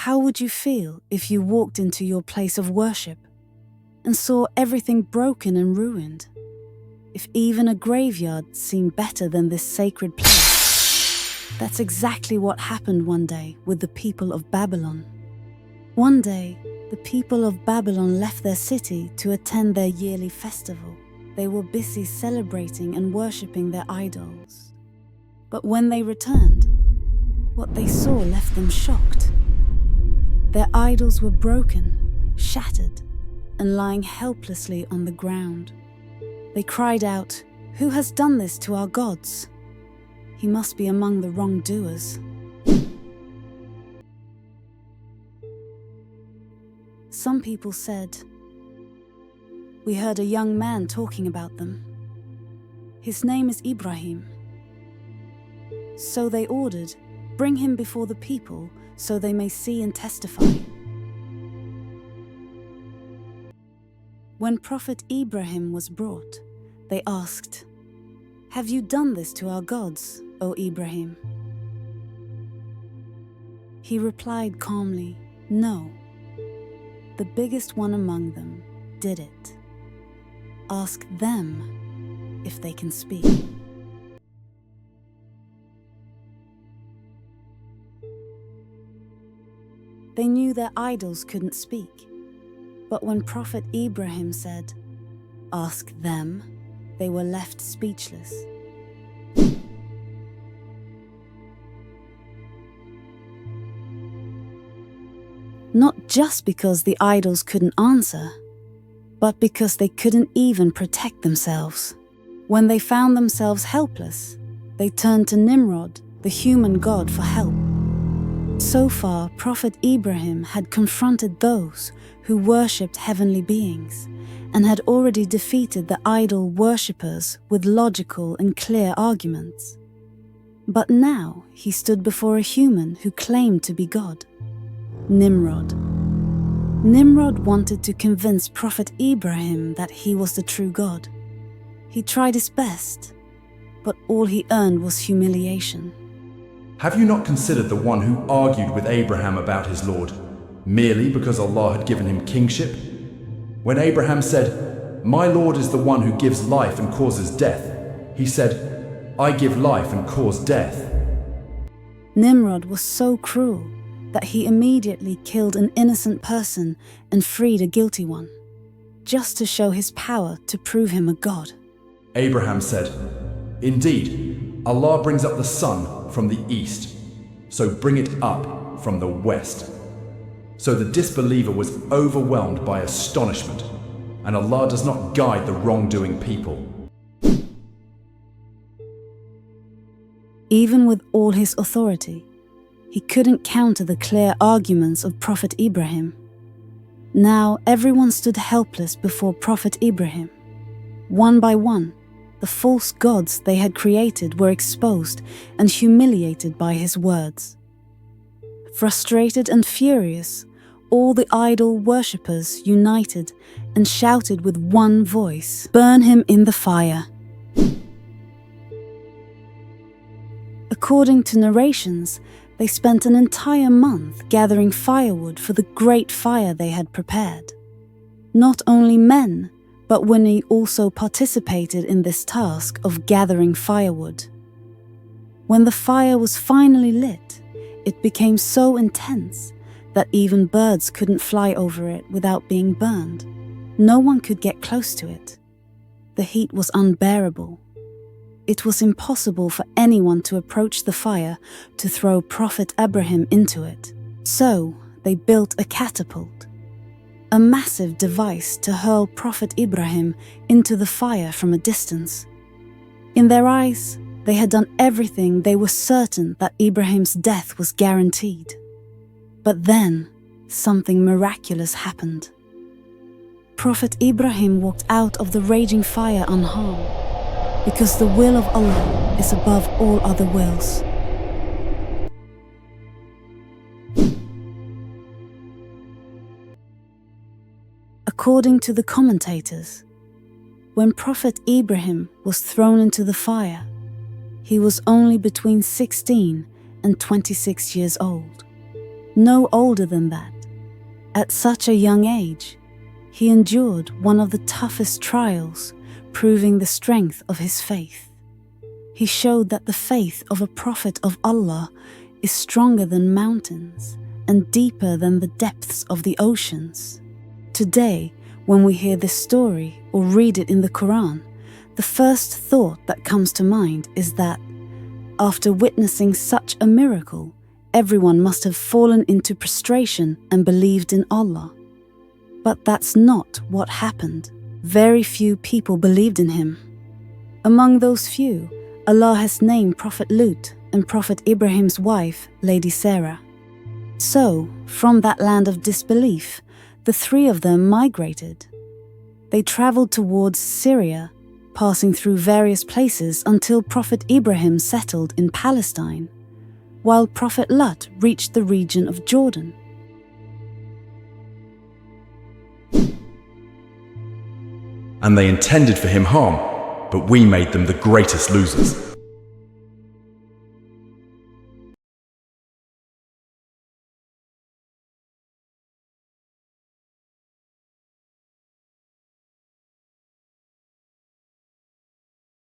How would you feel if you walked into your place of worship and saw everything broken and ruined? If even a graveyard seemed better than this sacred place? That's exactly what happened one day with the people of Babylon. One day, the people of Babylon left their city to attend their yearly festival. They were busy celebrating and worshipping their idols. But when they returned, what they saw left them shocked. Their idols were broken, shattered, and lying helplessly on the ground. They cried out, "Who has done this to our gods? He must be among the wrongdoers." Some people said, "We heard a young man talking about them. His name is Ibrahim." So they ordered, "Bring him before the people so they may see and testify." When Prophet Ibrahim was brought, they asked, "Have you done this to our gods, O Ibrahim?" He replied calmly, "No. The biggest one among them did it. Ask them if they can speak." They knew their idols couldn't speak, but when Prophet Ibrahim said, "Ask them," they were left speechless. Not just because the idols couldn't answer, but because they couldn't even protect themselves. When they found themselves helpless, they turned to Nimrod, the human god, for help. So far, Prophet Ibrahim had confronted those who worshipped heavenly beings and had already defeated the idol worshippers with logical and clear arguments. But now he stood before a human who claimed to be God, Nimrod. Nimrod wanted to convince Prophet Ibrahim that he was the true God. He tried his best, but all he earned was humiliation. Have you not considered the one who argued with Abraham about his Lord, merely because Allah had given him kingship? When Abraham said, "My Lord is the one who gives life and causes death," he said, "I give life and cause death." Nimrod was so cruel that he immediately killed an innocent person and freed a guilty one, just to show his power to prove him a god. Abraham said, "Indeed, Allah brings up the sun from the east, so bring it up from the west." So the disbeliever was overwhelmed by astonishment, and Allah does not guide the wrongdoing people. Even with all his authority, he couldn't counter the clear arguments of Prophet Ibrahim. Now everyone stood helpless before Prophet Ibrahim. One by one, the false gods they had created were exposed and humiliated by his words. Frustrated and furious, all the idol worshippers united and shouted with one voice, "Burn him in the fire." According to narrations, they spent an entire month gathering firewood for the great fire they had prepared. Not only men, but women also participated in this task of gathering firewood. When the fire was finally lit, it became so intense that even birds couldn't fly over it without being burned. No one could get close to it. The heat was unbearable. It was impossible for anyone to approach the fire to throw Prophet Ibrahim into it. So they built a catapult, a massive device to hurl Prophet Ibrahim into the fire from a distance. In their eyes, they had done everything. They were certain that Ibrahim's death was guaranteed. But then, something miraculous happened. Prophet Ibrahim walked out of the raging fire unharmed, because the will of Allah is above all other wills. According to the commentators, when Prophet Ibrahim was thrown into the fire, he was only between 16 and 26 years old. no older than that. At such a young age, he endured one of the toughest trials, proving the strength of his faith. He showed that the faith of a prophet of Allah is stronger than mountains and deeper than the depths of the oceans. Today, when we hear this story or read it in the Quran, the first thought that comes to mind is that, after witnessing such a miracle, everyone must have fallen into prostration and believed in Allah. But that's not what happened. Very few people believed in him. Among those few, Allah has named Prophet Lut and Prophet Ibrahim's wife, Lady Sarah. So, from that land of disbelief, the three of them migrated. They traveled towards Syria, passing through various places until Prophet Ibrahim settled in Palestine, while Prophet Lut reached the region of Jordan. And they intended for him harm, but we made them the greatest losers.